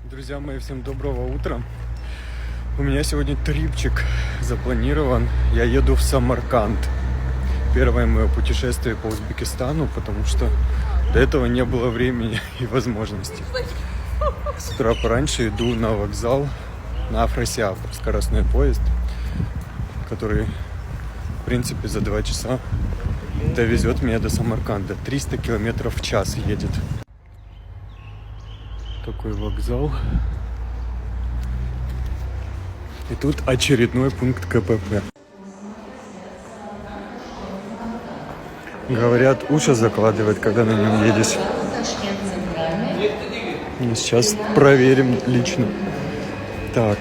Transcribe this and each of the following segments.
Друзья мои, всем доброго утра. У меня сегодня трипчик запланирован. Я еду в Самарканд. Первое мое путешествие по Узбекистану, потому что до этого не было времени и возможности. С утра пораньше иду на вокзал, на Афросиаб, скоростной поезд, который, в принципе, за 2 часа довезет меня до Самарканда. 300 километров в час едет. Такой вокзал. И тут очередной пункт КПП. Говорят, уши закладывает, когда на нем едешь. И сейчас проверим лично. Так.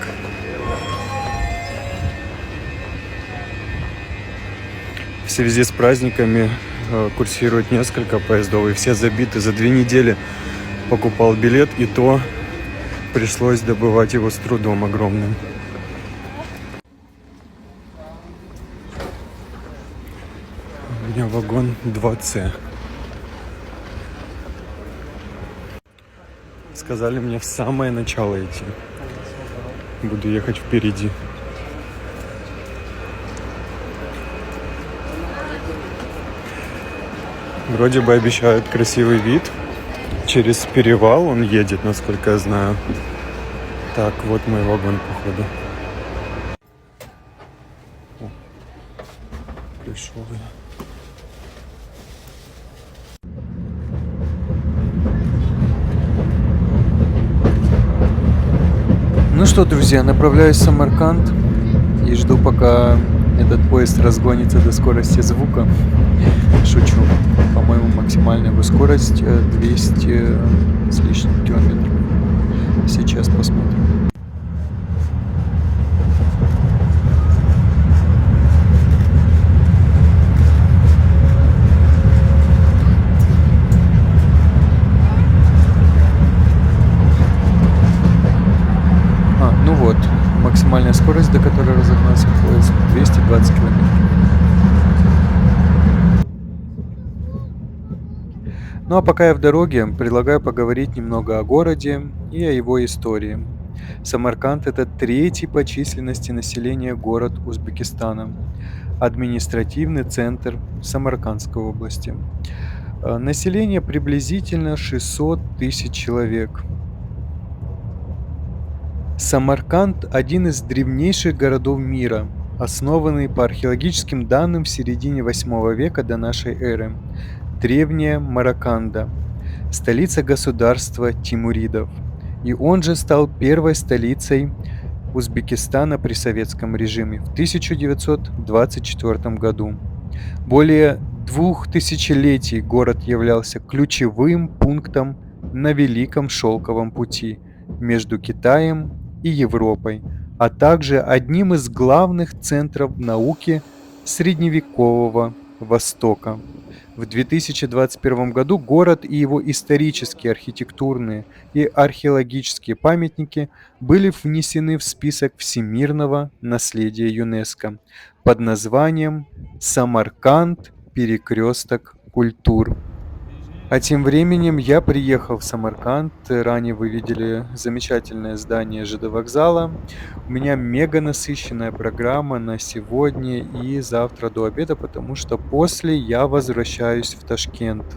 В связи с праздниками курсирует несколько поездов, и все забиты. За 2 недели покупал билет, и то пришлось добывать его с трудом огромным. У меня вагон 2С. Сказали мне в самое начало идти. Буду ехать впереди. Вроде бы обещают красивый вид. Через перевал он едет, насколько я знаю. Так, вот мой вагон, походу. О, пришел я. Ну что, друзья, направляюсь в Самарканд и жду, пока этот поезд разгонится до скорости звука. Шучу. По-моему, максимальная его скорость 200 с лишним километров. Сейчас посмотрим. Ну вот, максимальная скорость, до которой разогнался поезд, 220 километров. Ну а пока я в дороге, предлагаю поговорить немного о городе и о его истории. Самарканд – это 3-й по численности населения город Узбекистана, административный центр Самаркандской области. Население приблизительно 600 тысяч человек. Самарканд – один из древнейших городов мира, основанный по археологическим данным в середине 8 века до нашей эры. Древняя Мараканда, столица государства тимуридов, и он же стал первой столицей Узбекистана при советском режиме в 1924 году. Более 2 тысячелетий город являлся ключевым пунктом на Великом Шелковом пути между Китаем и Европой, а также одним из главных центров науки средневекового Востока. В 2021 году город и его исторические, архитектурные и археологические памятники были внесены в список всемирного наследия ЮНЕСКО под названием «Самарканд. Перекресток культур». А тем временем я приехал в Самарканд. Ранее вы видели замечательное здание ЖД вокзала. У меня мега насыщенная программа на сегодня и завтра до обеда, потому что после я возвращаюсь в Ташкент.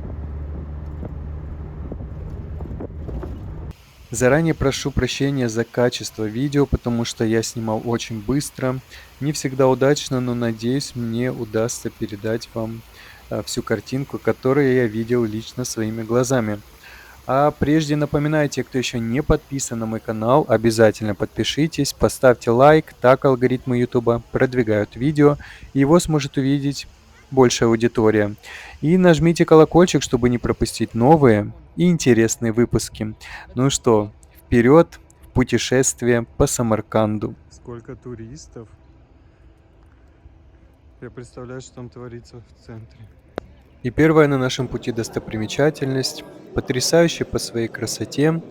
Заранее прошу прощения за качество видео, потому что я снимал очень быстро, не всегда удачно, но надеюсь, мне удастся передать вам всю картинку, которую я видел лично своими глазами. А прежде напоминаю, те, кто еще не подписан на мой канал, обязательно подпишитесь, поставьте лайк, так алгоритмы YouTube продвигают видео, и его сможет увидеть большая аудитория. И нажмите колокольчик, чтобы не пропустить новые и интересные выпуски. Ну что, вперед в путешествие по Самарканду. Сколько туристов. Я представляю, что там творится в центре. И первая на нашем пути достопримечательность, потрясающая по своей красоте,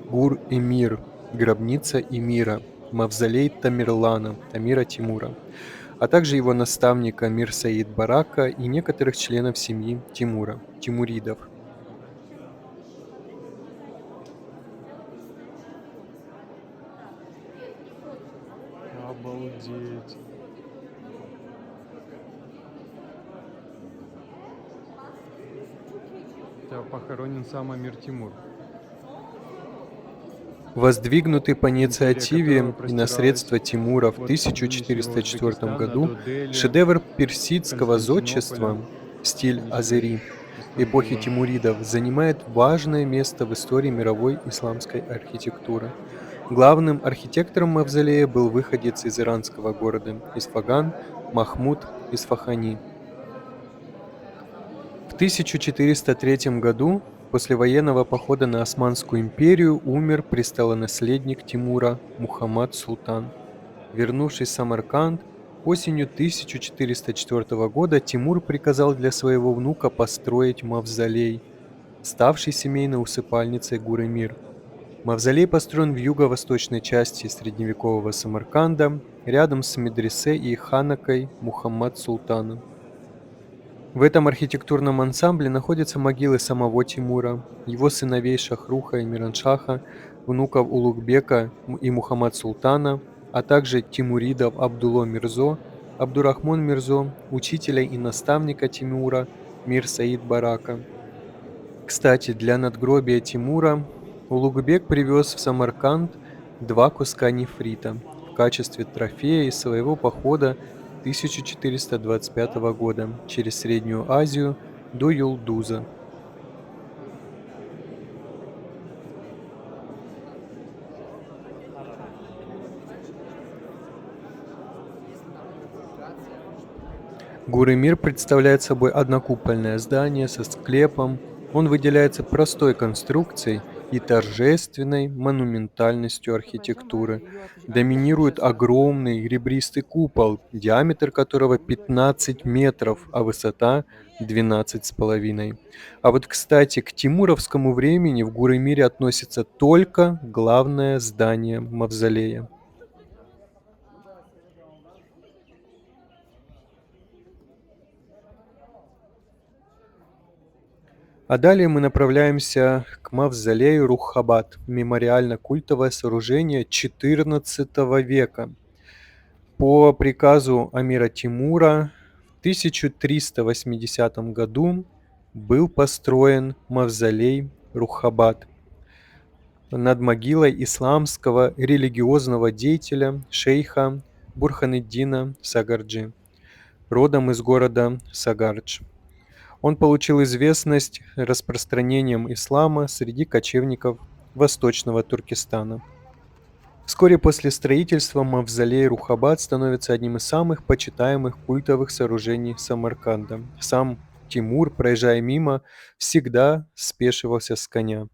Гур-Эмир, гробница Эмира, мавзолей Тамерлана, Тамира Тимура, а также его наставника Мир Саид Барака и некоторых членов семьи Тимура, тимуридов. Обалдеть. Тебя похоронен сам Амир Тимур. Воздвигнутый по инициативе и на средства Тимура в 1404 году, шедевр персидского зодчества, стиль азери, эпохи тимуридов, занимает важное место в истории мировой исламской архитектуры. Главным архитектором мавзолея был выходец из иранского города Исфаган Махмуд Исфахани. В 1403 году, после военного похода на Османскую империю, умер престолонаследник Тимура Мухаммад Султан. Вернувшись в Самарканд, осенью 1404 года Тимур приказал для своего внука построить мавзолей, ставший семейной усыпальницей Гуры-Мир. Мавзолей построен в юго-восточной части средневекового Самарканда, рядом с медресе и ханакой Мухаммад Султана. В этом архитектурном ансамбле находятся могилы самого Тимура, его сыновей Шахруха и Мираншаха, внуков Улугбека и Мухаммад Султана, а также тимуридов Абдулло Мирзо, Абдурахмон Мирзо, учителя и наставника Тимура Мир Саид Барака. Кстати, для надгробия Тимура Улугбек привез в Самарканд 2 куска нефрита в качестве трофея из своего похода 1425 года через Среднюю Азию до Юлдуза. Гуры-Мир представляет собой однокупольное здание со склепом. Он выделяется простой конструкцией и торжественной монументальностью архитектуры. Доминирует огромный ребристый купол, диаметр которого 15 метров, а высота 12,5. А вот, кстати, к тимуровскому времени в Гуры-Мире относится только главное здание мавзолея. А далее мы направляемся к мавзолею Руххабад, мемориально-культовое сооружение XIV века. По приказу Амира Тимура в 1380 году был построен мавзолей Руххабад над могилой исламского религиозного деятеля шейха Бурханиддина Сагарджи, родом из города Сагардж. Он получил известность распространением ислама среди кочевников Восточного Туркестана. Вскоре после строительства мавзолей Рухабад становится одним из самых почитаемых культовых сооружений Самарканда. Сам Тимур, проезжая мимо, всегда спешивался с коня.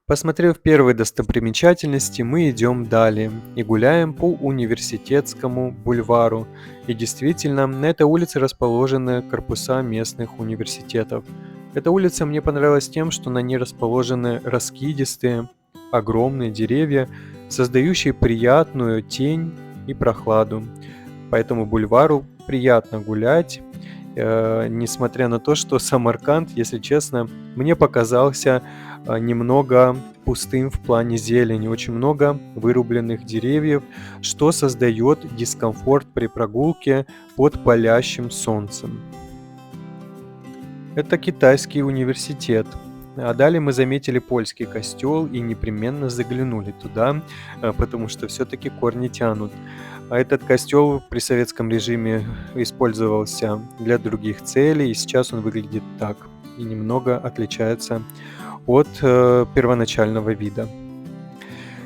Посмотрев первые достопримечательности, мы идем далее и гуляем по Университетскому бульвару. И действительно, на этой улице расположены корпуса местных университетов. Эта улица мне понравилась тем, что на ней расположены раскидистые, огромные деревья, создающие приятную тень и прохладу. По этому бульвару приятно гулять, несмотря на то, что Самарканд, если честно, мне показался немного пустым в плане зелени, очень много вырубленных деревьев, что создает дискомфорт при прогулке под палящим солнцем. Это китайский университет. А далее мы заметили польский костел и непременно заглянули туда, потому что все-таки корни тянут. А этот костел при советском режиме использовался для других целей, и сейчас он выглядит так и немного отличается от первоначального вида.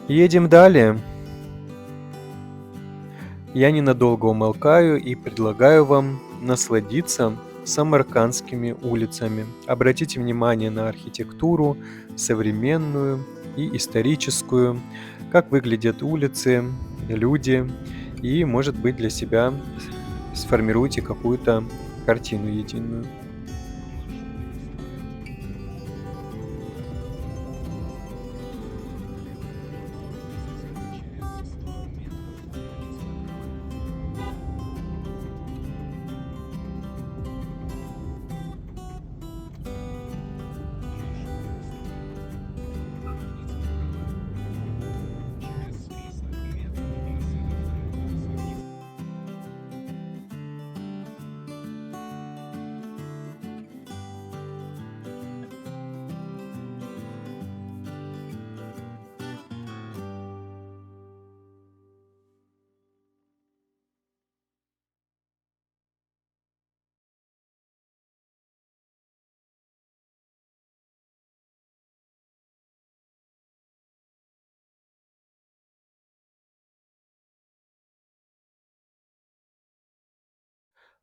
Едем далее. Я ненадолго умолкаю и предлагаю вам насладиться самаркандскими улицами. Обратите внимание на архитектуру, современную и историческую, как выглядят улицы, люди, и, может быть, для себя сформируйте какую-то картину единую.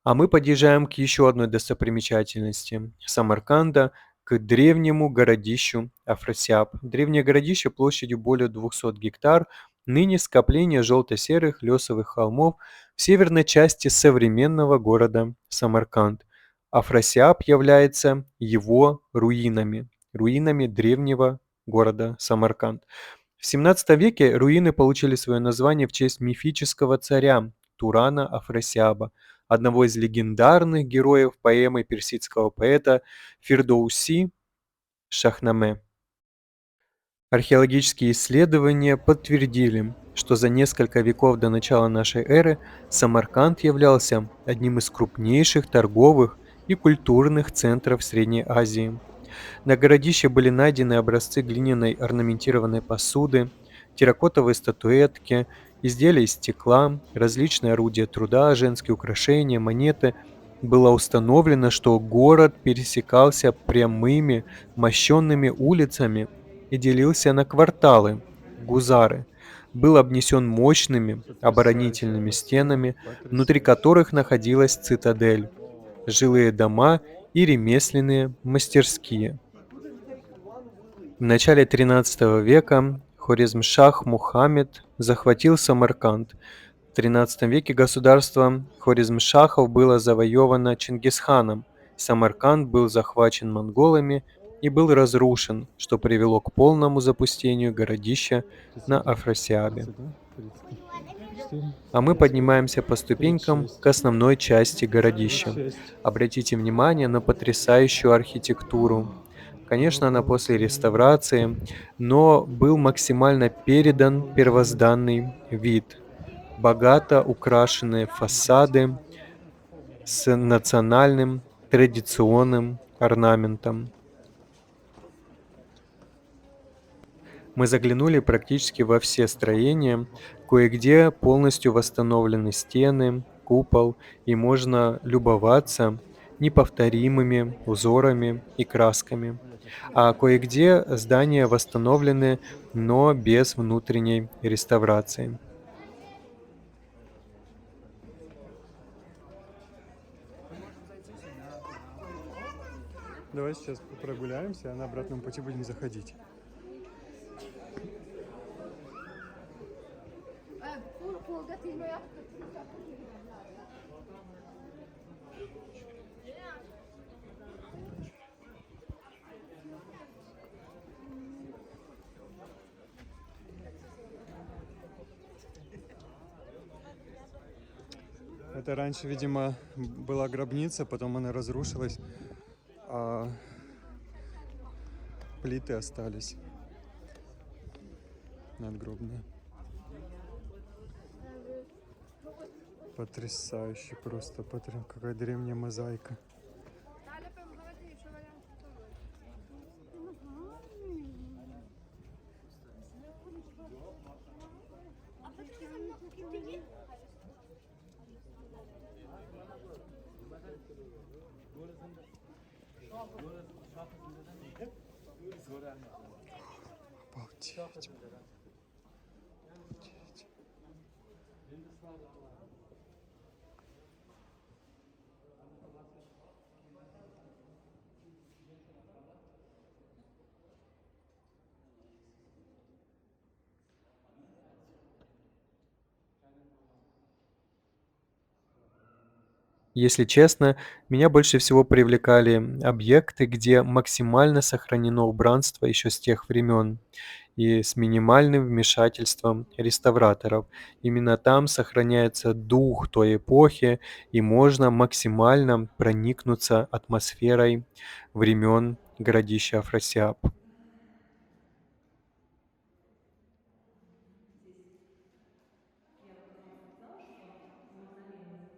А мы подъезжаем к еще одной достопримечательности Самарканда, к древнему городищу Афросиаб. Древнее городище площадью более 200 гектар, ныне скопление желто-серых лесовых холмов в северной части современного города Самарканд. Афросиаб является его руинами древнего города Самарканд. В XVII веке руины получили свое название в честь мифического царя Турана Афросиаба, одного из легендарных героев поэмы персидского поэта Фирдоуси Шахнаме. Археологические исследования подтвердили, что за несколько веков до начала нашей эры Самарканд являлся одним из крупнейших торговых и культурных центров Средней Азии. На городище были найдены образцы глиняной орнаментированной посуды, терракотовые статуэтки, изделия из стекла, различные орудия труда, женские украшения, монеты. Было установлено, что город пересекался прямыми мощенными улицами и делился на кварталы, гузары, был обнесен мощными оборонительными Потрясающе стенами, вообще, внутри потрясающе. которых находилась цитадель, жилые дома и ремесленные мастерские. В начале XIII века Хорезмшах Мухаммед захватил Самарканд. В XIII веке государство Хорезмшахов было завоевано Чингисханом. Самарканд был захвачен монголами и был разрушен, что привело к полному запустению городища на 31, Афросиабе. 32, 33, А мы 34, поднимаемся по ступенькам к 36. основной части Плюс городища. 6. Обратите внимание на потрясающую архитектуру. Конечно, она после реставрации, но был максимально передан первозданный вид. Богато украшенные фасады с национальным традиционным орнаментом. Мы заглянули практически во все строения, кое-где полностью восстановлены стены, купол, и можно любоваться неповторимыми узорами и красками. А кое-где здания восстановлены, но без внутренней реставрации. Давай сейчас прогуляемся, а на обратном пути будем заходить. Это раньше, видимо, была гробница, потом она разрушилась, а плиты остались надгробные. Потрясающе просто, какая древняя мозаика. Обалдеть. Обалдеть. Если честно, меня больше всего привлекали объекты, где максимально сохранено убранство еще с тех времен и с минимальным вмешательством реставраторов. Именно там сохраняется дух той эпохи, и можно максимально проникнуться атмосферой времен городища Афросиаб. Сказала, что мавзолей называется цветочным.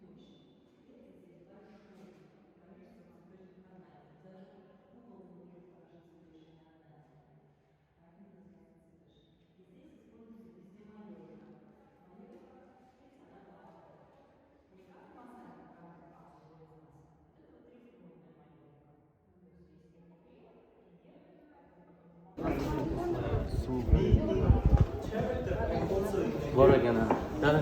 Видите, здесь большой количество цветочных орнаментов. Даже купол внутри украшен цветочными орнаментами. Поэтому называется цветочным. И здесь используется везде майолика. Майолика, видите, она гладкая. Вот как мозаика, правда, абсолютно классно. Вот это вот трехмерная майолика. То есть здесь и покреп, и нет, поэтому Bora gene. Daha da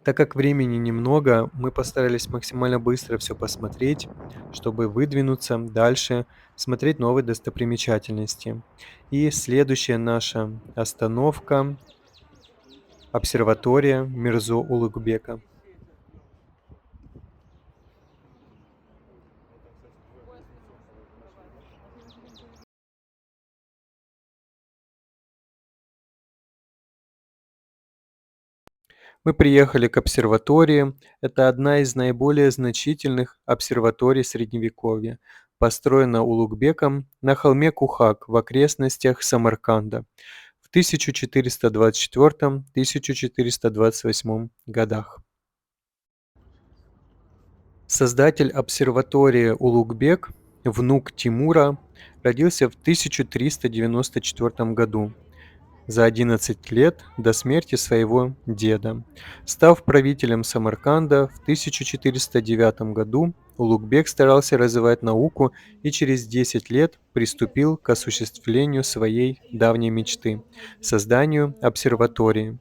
Так как времени немного, мы постарались максимально быстро все посмотреть, чтобы выдвинуться дальше, смотреть новые достопримечательности. И следующая наша остановка — обсерватория Мирзо-Улугбека. Мы приехали к обсерватории. Это одна из наиболее значительных обсерваторий Средневековья. Построена Улугбеком на холме Кухак в окрестностях Самарканда в 1424-1428 годах. Создатель обсерватории Улугбек, внук Тимура, родился в 1394 году, за 11 лет до смерти своего деда. Став правителем Самарканда в 1409 году, Улугбек старался развивать науку и через 10 лет приступил к осуществлению своей давней мечты — созданию обсерватории.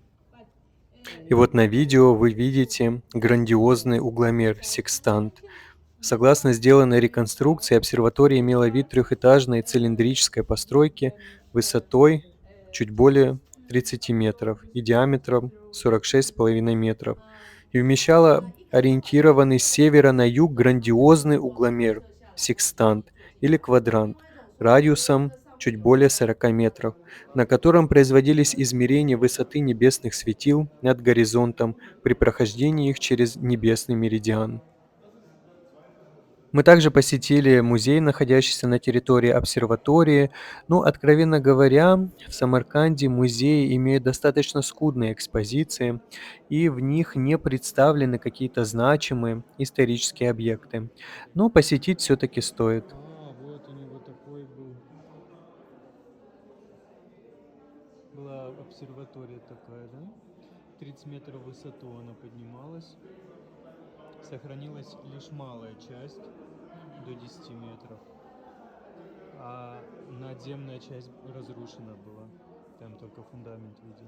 И вот на видео вы видите грандиозный угломер секстант. Согласно сделанной реконструкции, обсерватория имела вид трехэтажной цилиндрической постройки высотой чуть более 30 метров и диаметром 46,5 метров и вмещала ориентированный с севера на юг грандиозный угломер секстант или квадрант радиусом чуть более 40 метров, на котором производились измерения высоты небесных светил над горизонтом при прохождении их через небесный меридиан. Мы также посетили музей, находящийся на территории обсерватории. Ну, откровенно говоря, в Самарканде музеи имеют достаточно скудные экспозиции, и в них не представлены какие-то значимые исторические объекты. Но посетить все-таки стоит. Вот у него такой была обсерватория такая, да? 30 метров в высоту она поднималась. Сохранилась лишь малая часть до 10 метров, а надземная часть разрушена была. Там только фундамент виден.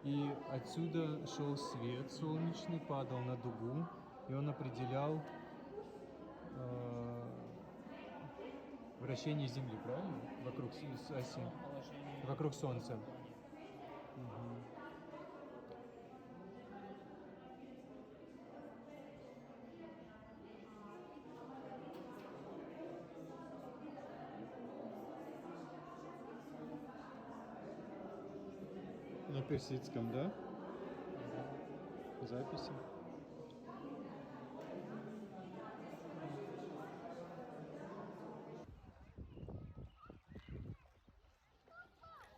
И отсюда шел свет солнечный, падал на дугу, и он определял вращение Земли, правильно? Вокруг оси, вокруг Солнца. Мгм. На персидском, да? Записи.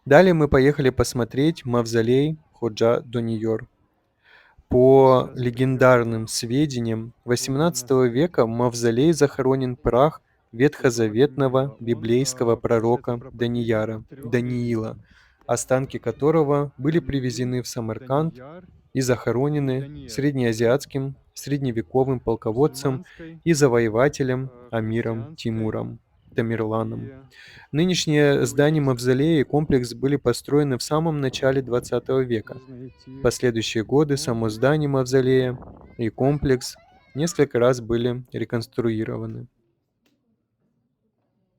Далее мы поехали посмотреть мавзолей Ходжа Донийор. По легендарным сведениям, XVIII века в мавзолей захоронен прах ветхозаветного библейского пророка Даниила, останки которого были привезены в Самарканд и захоронены среднеазиатским средневековым полководцем и завоевателем Амиром Тимуром Тамерланом. Нынешние здания мавзолея и комплекс были построены в самом начале XX века. В последующие годы само здание мавзолея и комплекс несколько раз были реконструированы.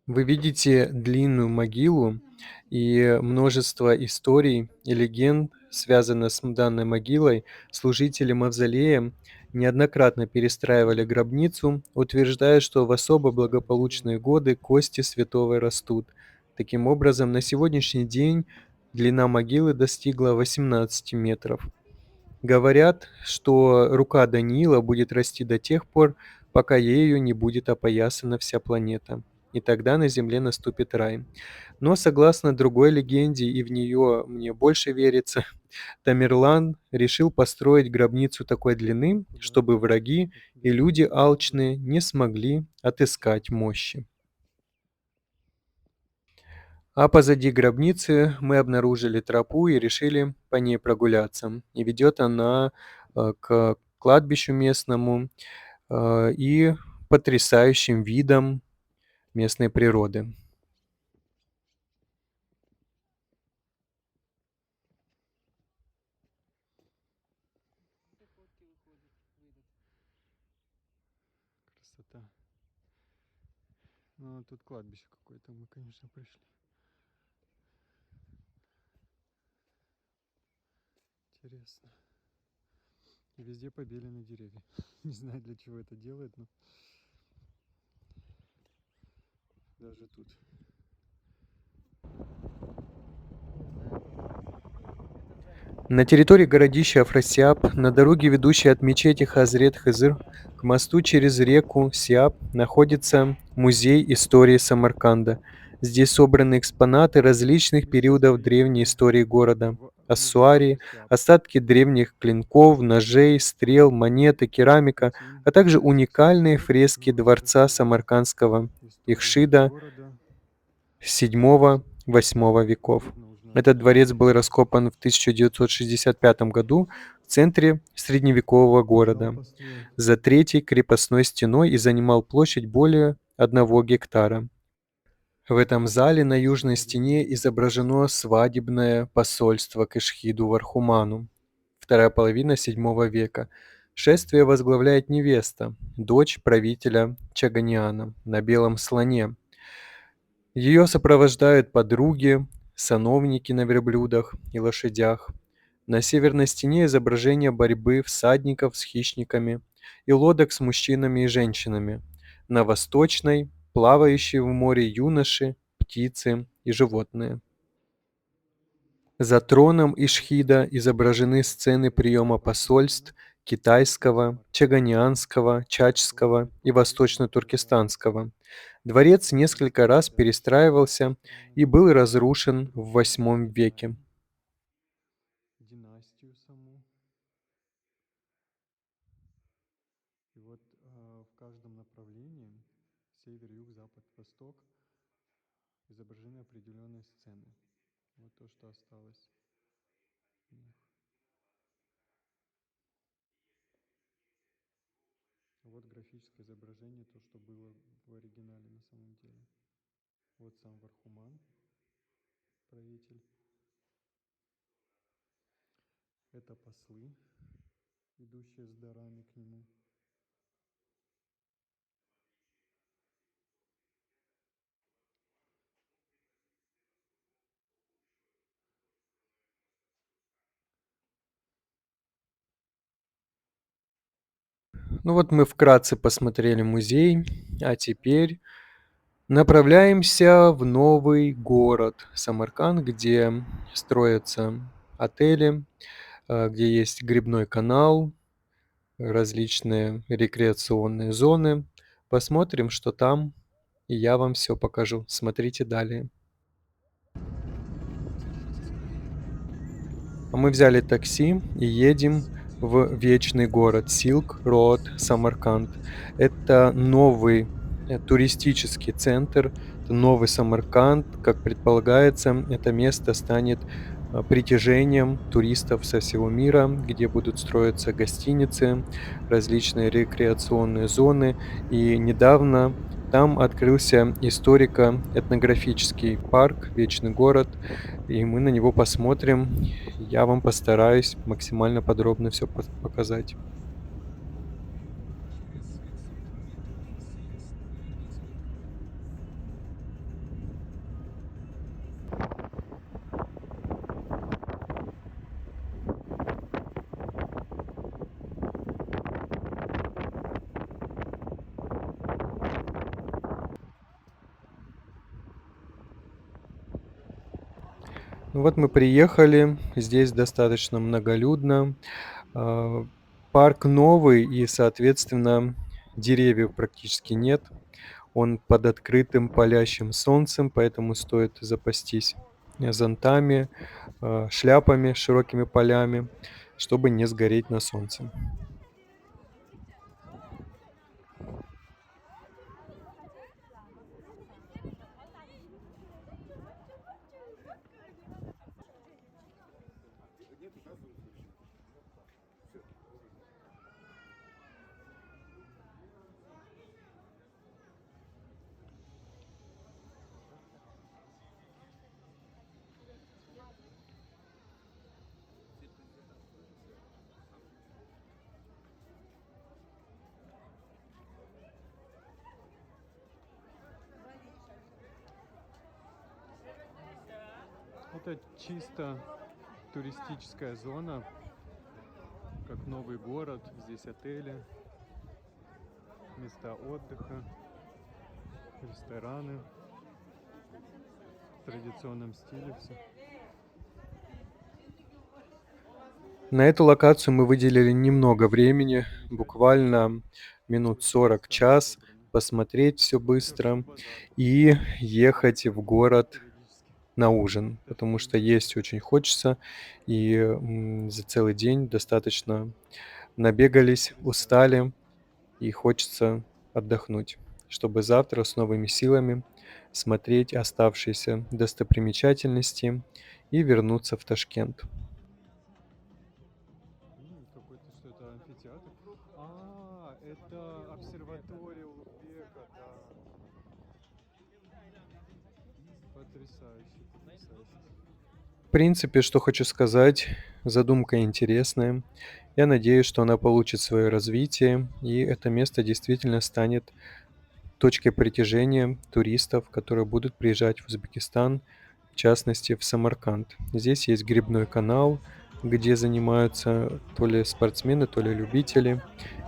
Вы видите длинную могилу, и множество историй и легенд связано с данной могилой. Служители мавзолея неоднократно перестраивали гробницу, утверждая, что в особо благополучные годы кости святого растут. Таким образом, на сегодняшний день длина могилы достигла 18 метров. Говорят, что рука Даниила будет расти до тех пор, пока ею не будет опоясана вся планета. и тогда на земле наступит рай. Но согласно другой легенде, и в нее мне больше верится, Тамерлан решил построить гробницу такой длины, чтобы враги и люди алчные не смогли отыскать мощи. А позади гробницы мы обнаружили тропу и решили по ней прогуляться. И ведет она к кладбищу местному и потрясающим видом местной природы. Красота. Ну, тут кладбище какое-то, мы, конечно, пришли. Интересно. И везде побелены деревья. Не знаю, для чего это делает, но даже тут. На территории городища Афросиаб, на дороге, ведущей от мечети Хазрет-Хызр к мосту через реку Сиаб, находится музей истории Самарканда. Здесь собраны экспонаты различных периодов древней истории города. Ассуарии, остатки древних клинков, ножей, стрел, монеты, керамика, а также уникальные фрески дворца Самаркандского Ихшида VII-VIII веков. Этот дворец был раскопан в 1965 году в центре средневекового города за третьей крепостной стеной и занимал площадь более 1 гектара. В этом зале на южной стене изображено свадебное посольство к Ишхиду Вархуману, вторая половина VII века. Шествие возглавляет невеста, дочь правителя Чаганиана, на белом слоне. Ее сопровождают подруги, сановники на верблюдах и лошадях. На северной стене изображение борьбы всадников с хищниками и лодок с мужчинами и женщинами. На восточной – плавающие в море юноши, птицы и животные. За троном Ишхида изображены сцены приема посольств китайского, чаганианского, чачского и восточно-туркестанского. Дворец несколько раз перестраивался и был разрушен в VIII веке. Династию саму. И вот в каждом направлении, север, юг, запад, восток, изображены определенные сцены. Вот то, что осталось. Вот графическое изображение, то, что было в оригинале на самом деле. Вот сам Вархуман, правитель. Это послы, идущие с дарами к нему. Ну вот мы вкратце посмотрели музей, а теперь направляемся в новый город Самарканд, где строятся отели, где есть грибной канал, различные рекреационные зоны. Посмотрим, что там, и я вам все покажу. Смотрите далее. А мы взяли такси и едем в вечный город Силк Роад, Самарканд. Это новый туристический центр, это новый Самарканд. Как предполагается, это место станет притяжением туристов со всего мира, где будут строиться гостиницы, различные рекреационные зоны. И недавно там открылся историко-этнографический парк «Вечный город», и мы на него посмотрим. Я вам постараюсь максимально подробно все показать. Ну вот мы приехали, здесь достаточно многолюдно. Парк новый и, соответственно, деревьев практически нет. Он под открытым палящим солнцем, поэтому стоит запастись зонтами, шляпами с широкими полями, чтобы не сгореть на солнце. Это чисто туристическая зона, как новый город. Здесь отели, места отдыха, рестораны в традиционном стиле все. На эту локацию мы выделили немного времени, буквально минут 40, час, посмотреть все быстро и ехать в город на ужин, потому что есть очень хочется, и за целый день достаточно набегались, устали, и хочется отдохнуть, чтобы завтра с новыми силами смотреть оставшиеся достопримечательности и вернуться в Ташкент. Какой-то что-то амфитеатр. Это обсерватория Улугбека, да. Потрясающе, потрясающе. В принципе, что хочу сказать, задумка интересная. Я надеюсь, что она получит свое развитие, и это место действительно станет точкой притяжения туристов, которые будут приезжать в Узбекистан, в частности, в Самарканд. Здесь есть грибной канал, где занимаются то ли спортсмены, то ли любители.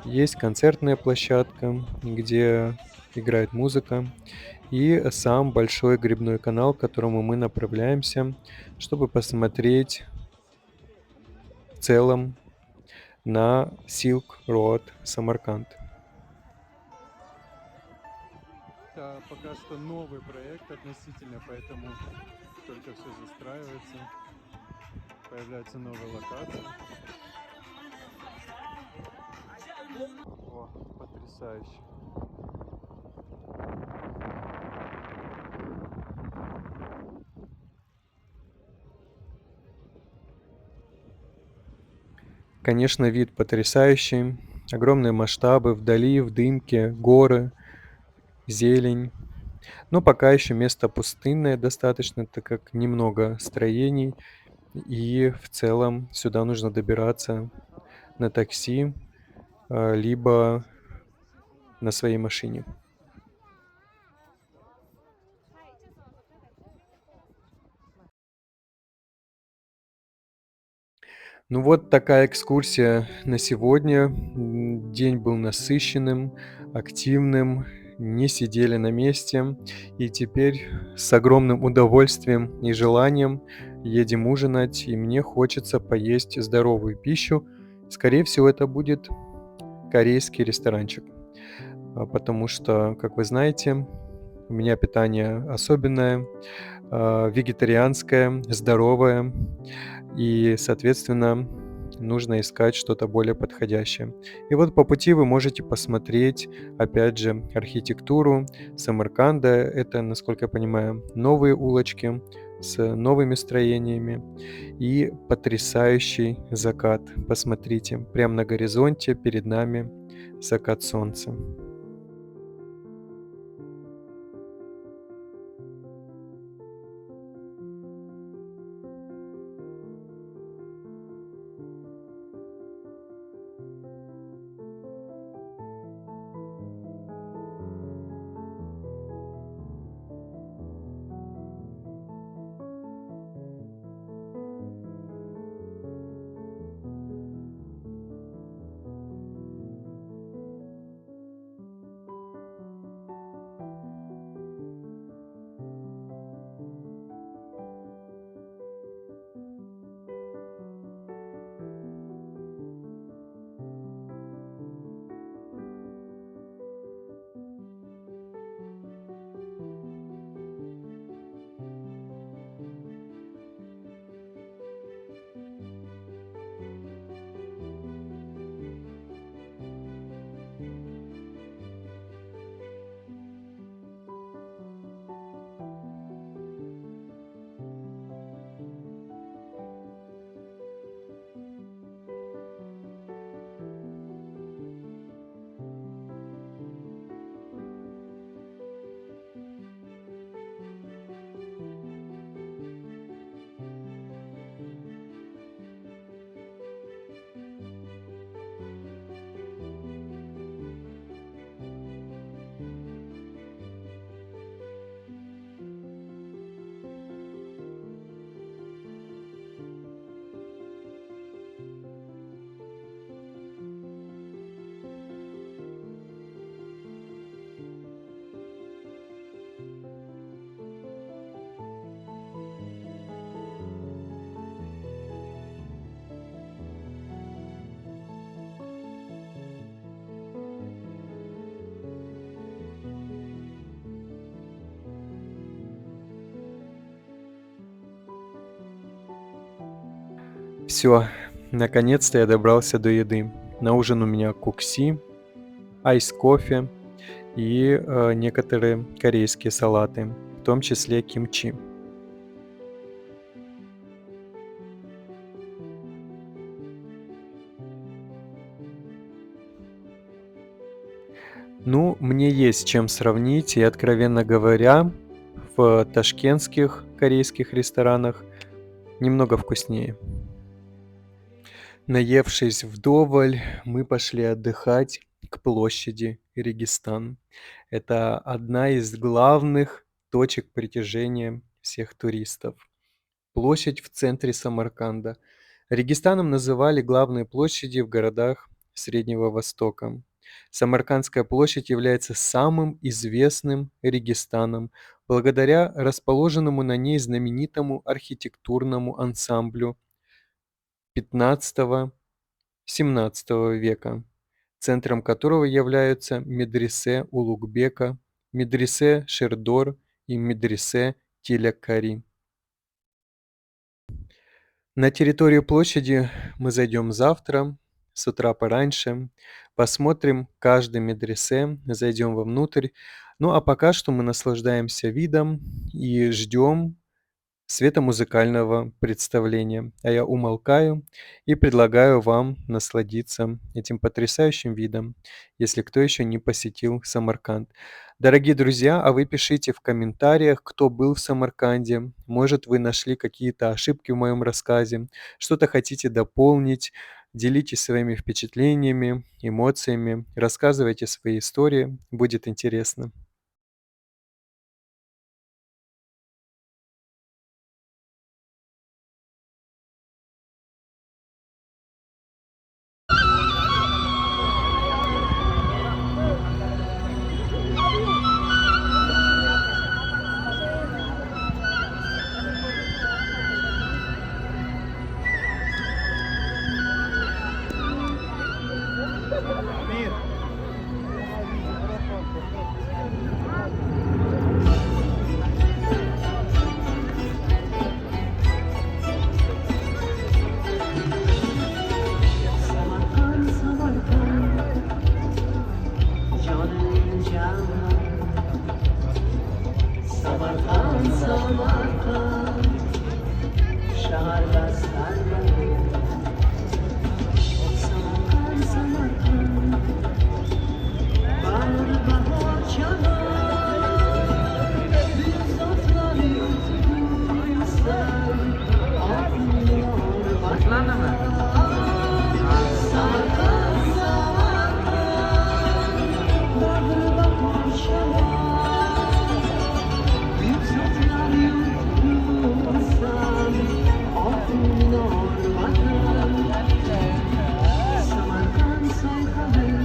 Есть концертная площадка, где играет музыка, и сам большой грибной канал, к которому мы направляемся, чтобы посмотреть в целом на Silk Road Самарканд. Это пока что новый проект относительно, поэтому только все застраивается, появляются новые локации. О, потрясающе. Конечно, вид потрясающий, огромные масштабы, вдали, в дымке, горы, зелень. Но пока еще место пустынное достаточно, так как немного строений, и в целом сюда нужно добираться на такси, либо на своей машине. Ну вот такая экскурсия на сегодня. День был насыщенным, активным, не сидели на месте. И теперь с огромным удовольствием и желанием едем ужинать, и мне хочется поесть здоровую пищу. Скорее всего, это будет корейский ресторанчик, потому что, как вы знаете, у меня питание особенное, вегетарианское, здоровое, и, соответственно, нужно искать что-то более подходящее. И вот по пути вы можете посмотреть, опять же, архитектуру Самарканда. Это, насколько я понимаю, новые улочки с новыми строениями и потрясающий закат. Посмотрите, прямо на горизонте перед нами закат солнца. Все, наконец-то я добрался до еды. На ужин у меня кукси, айс-кофе и некоторые корейские салаты, в том числе кимчи. Ну, мне есть чем сравнить, и, откровенно говоря, в ташкентских корейских ресторанах немного вкуснее. Наевшись вдоволь, мы пошли отдыхать к площади Регистан. Это одна из главных точек притяжения всех туристов. Площадь в центре Самарканда. Регистаном называли главные площади в городах Среднего Востока. Самаркандская площадь является самым известным Регистаном благодаря расположенному на ней знаменитому архитектурному ансамблю XV-XVII века, центром которого являются медресе Улугбека, медресе Шердор и медресе Тиля-Кари. На территорию площади мы зайдем завтра, с утра пораньше, посмотрим каждый медресе, зайдем вовнутрь. Ну а пока что мы наслаждаемся видом и ждем светомузыкального представления. А я умолкаю и предлагаю вам насладиться этим потрясающим видом, если кто еще не посетил Самарканд. Дорогие друзья, а вы пишите в комментариях, кто был в Самарканде. Может, вы нашли какие-то ошибки в моем рассказе, что-то хотите дополнить. Делитесь своими впечатлениями, эмоциями, рассказывайте свои истории, будет интересно. Samarkand, Samarkand, canım canan. Samarkand, Samarkand, şahardastan. Samarkand, Samarkand, bahar bahar çalar. Büyük sofraları yutmuşsan, aklıyor bana. Samarkand, Samarkand, bahar bahar çalar. Büyük sofraları yutmuşsan, aklıyor bana. Samarkand sayfaları,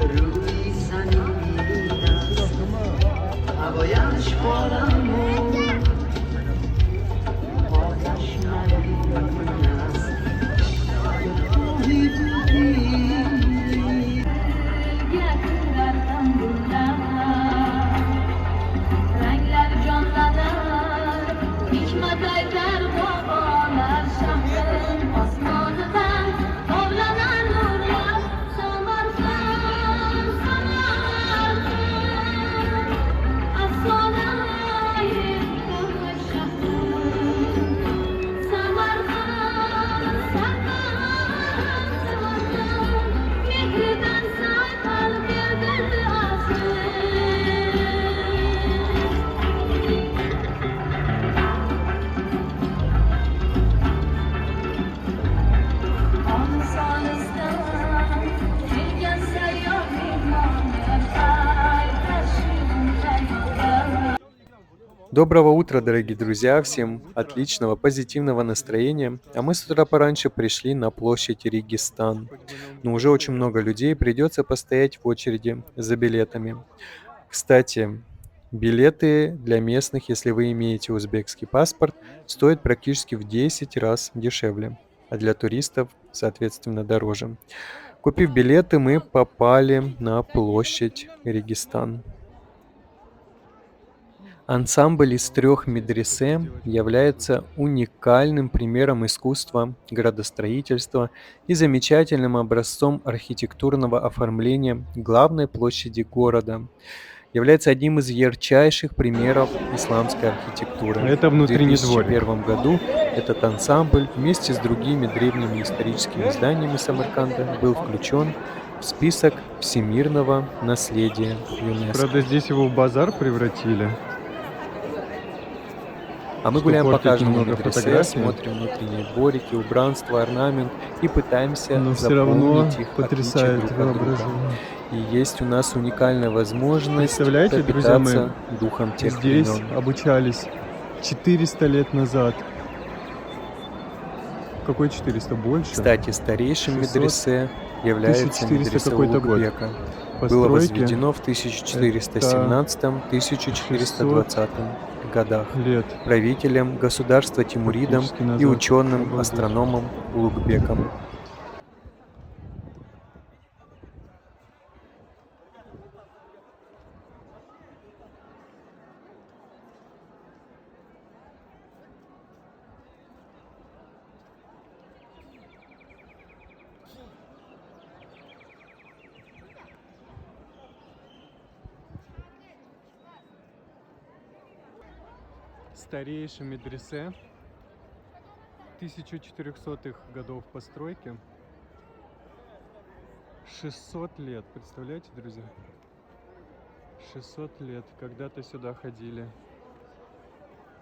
روی زمین است هوایش بارمو آتش ملول است روحی بودی Getirer tanrılar, renkler canlanır, hikmet eder babalar, şahrın osmanıdan tovlanan nurlar. Samarkand, Samarkand, efsaneyim kırmış şahrım. Samarkand, Samarkand, Mehri'den sayfal girdi asrım. Afghanistan, Türkiye seyyar mihmanlar, ay taşın kaymaklar. Доброго утра, дорогие друзья! Всем отличного, позитивного настроения. А мы с утра пораньше пришли на площадь Регистан. Но уже очень много людей, придется постоять в очереди за билетами. Кстати, билеты для местных, если вы имеете узбекский паспорт, стоят практически в 10 раз дешевле, а для туристов, соответственно, дороже. Купив билеты, мы попали на площадь Регистан. Ансамбль из 3 медресе является уникальным примером искусства градостроительства и замечательным образцом архитектурного оформления главной площади города. Является одним из ярчайших примеров исламской архитектуры. Это В внутренний дворик. 2001 году этот ансамбль вместе с другими древними историческими зданиями Самарканда был включен в список всемирного наследия ЮНЕСКО. Правда, здесь его в базар превратили. А мы Что гуляем по портит каждому немного медресе, фотографии. смотрим внутренние дворики, убранство, орнамент и пытаемся Но все равно запомнить их отличия потрясает друг от друга. воображение. И есть у нас уникальная возможность Представляете, друзья мои, пропитаться духом тех здесь времен. обучались 400 лет назад. Какой 400? Больше? Кстати, старейшим 600? медресе является 1400 медресе какой-то год. Улугбека. Было Постройки возведено в 1417-1420 годах лет. правителем государства Тимуридом Практически и назад. ученым Обалдеть. астрономом Улугбеком. Старейший медресе 1400-х годов постройки. 600 лет, представляете, друзья? 600 лет. Когда-то сюда ходили,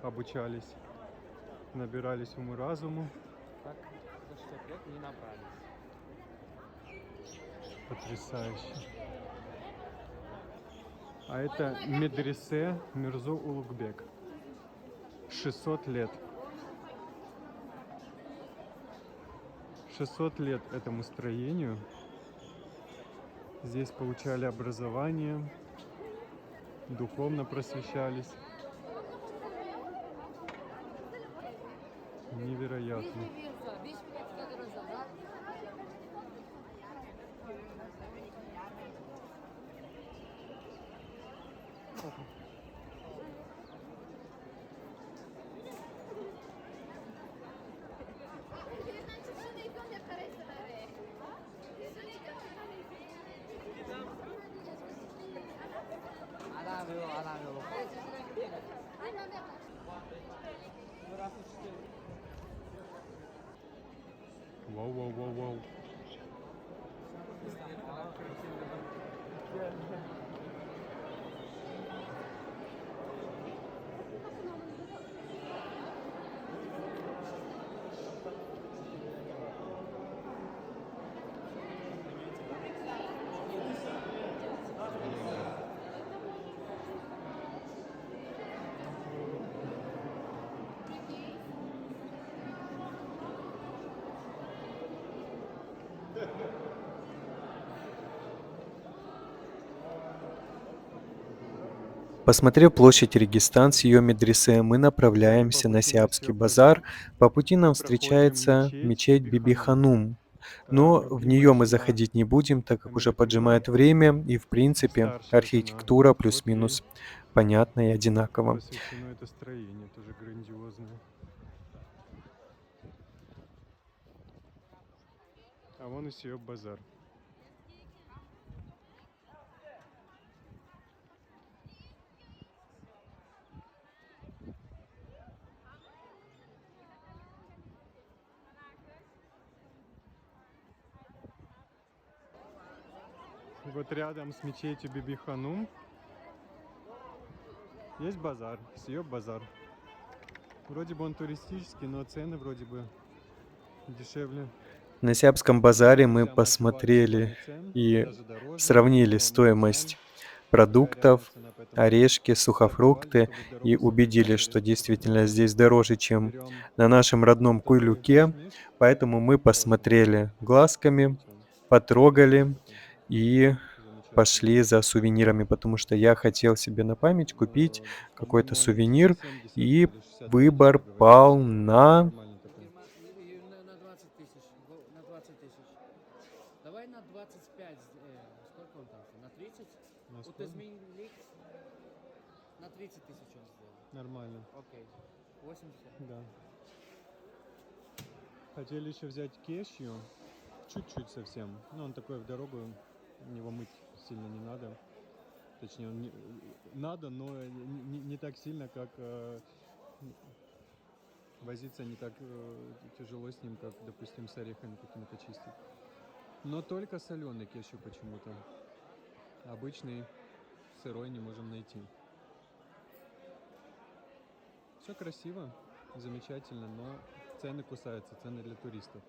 обучались, набирались уму-разуму. Так за 600 лет не набрались. Потрясающе. А это медресе Мирзо Улугбек. 600 лет. 600 лет этому строению. Здесь получали образование, духовно просвещались. Невероятно. Вау, вау, вау, вау. Посмотрев площадь Регистан с ее медресе, мы направляемся на Сиапский базар. По пути нам встречается мечеть Биби-Ханум, но в нее мы заходить не будем, так как уже поджимает время, и в принципе архитектура плюс-минус понятна и одинакова. Посвящено это строение, тоже грандиозное. А вон и Сиоп базар. И вот рядом с мечетью Биби-Ханум есть базар, Сиоп базар. Вроде бы он туристический, но цены вроде бы дешевле. На Сиапском базаре мы Друзья, посмотрели называется цен, и даже дороже, сравнили но стоимость цен, продуктов, реальная цена, поэтому орешки, сказали, сухофрукты что будет и дороже, убедились, что соответственно, действительно здесь дороже, чем берем на нашем родном такой Куйлюке. вкусный, Поэтому мы посмотрели глазками, потрогали и пошли за сувенирами, потому что я хотел себе на память купить какой-то сувенир, и выбор пал на... И на 20 тысяч. На 20 тысяч. Давай на 25. Сколько он там? На 30? На Вот сколько? измени лик. На 30 тысяч он. 80. Да. Хотели еще взять кешью, чуть-чуть совсем. Ну, он такой в дорогу, его мыть сильно не надо. Точнее, он надо, но не так сильно, как возиться не так тяжело с ним, как, допустим, с орехами какими-то чистить. Но только соленый кешью почему-то. Обычный сырой не можем найти. Все красиво, замечательно, но цены кусаются, цены для туристов.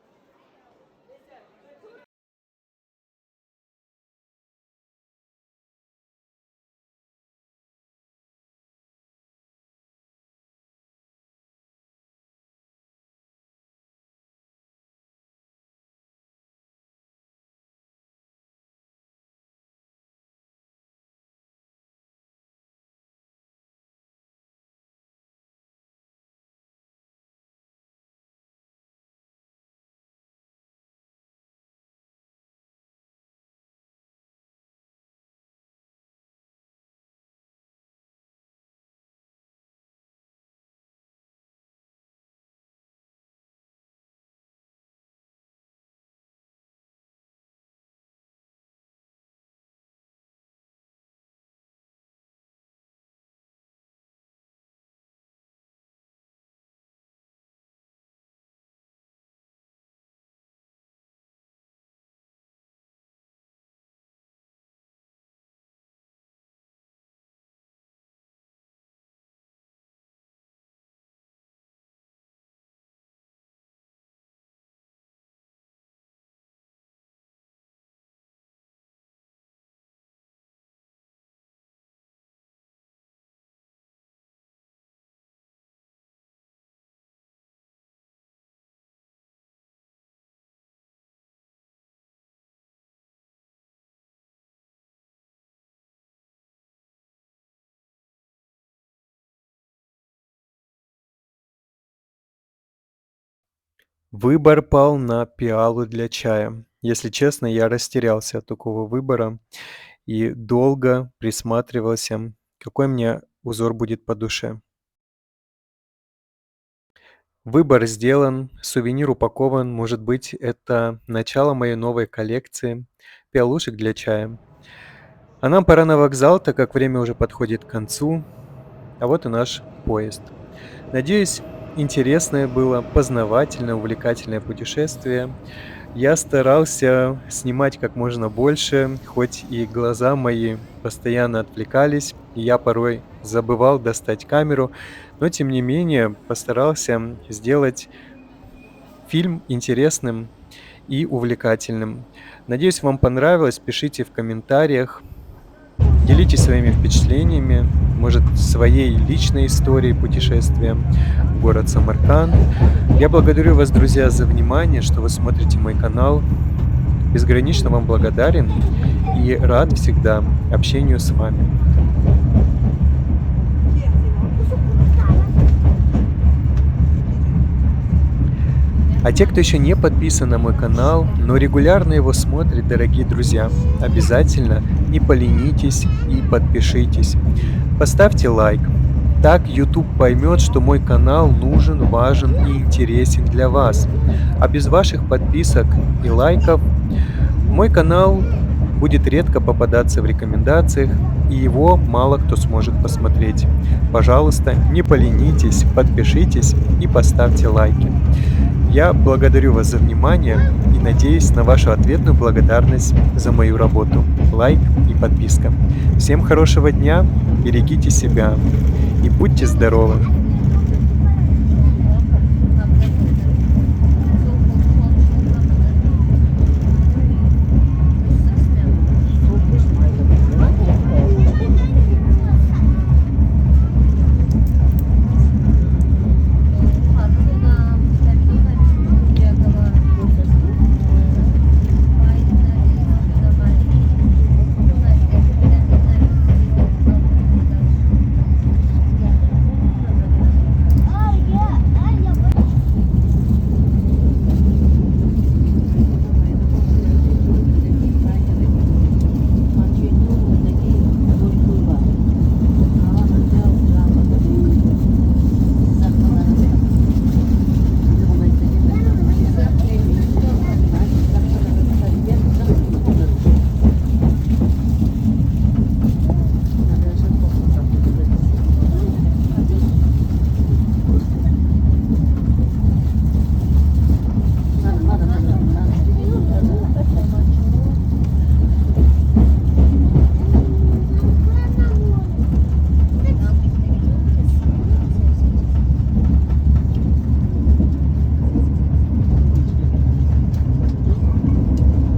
Выбор пал на пиалу для чая. Если честно, я растерялся от такого выбора и долго присматривался, какой мне узор будет по душе. Выбор сделан, сувенир упакован, может быть, это начало моей новой коллекции пиалушек для чая. А нам пора на вокзал, так как время уже подходит к концу, а вот и наш поезд. Надеюсь, интересное было, познавательное, увлекательное путешествие. Я старался снимать как можно больше, хоть и глаза мои постоянно отвлекались, и я порой забывал достать камеру, но тем не менее постарался сделать фильм интересным и увлекательным. Надеюсь, вам понравилось. Пишите в комментариях, делитесь своими впечатлениями, может, своей личной историей путешествия в город Самарканд. Я благодарю вас, друзья, за внимание, что вы смотрите мой канал. Безгранично вам благодарен и рад всегда общению с вами. А те, кто еще не подписан на мой канал, но регулярно его смотрит, дорогие друзья, обязательно не поленитесь и подпишитесь. Поставьте лайк. Так YouTube поймет, что мой канал нужен, важен и интересен для вас. А без ваших подписок и лайков мой канал будет редко попадаться в рекомендациях, и его мало кто сможет посмотреть. Пожалуйста, не поленитесь, подпишитесь и поставьте лайки. Я благодарю вас за внимание и надеюсь на вашу ответную благодарность за мою работу. Лайк и подписка. Всем хорошего дня, берегите себя и будьте здоровы!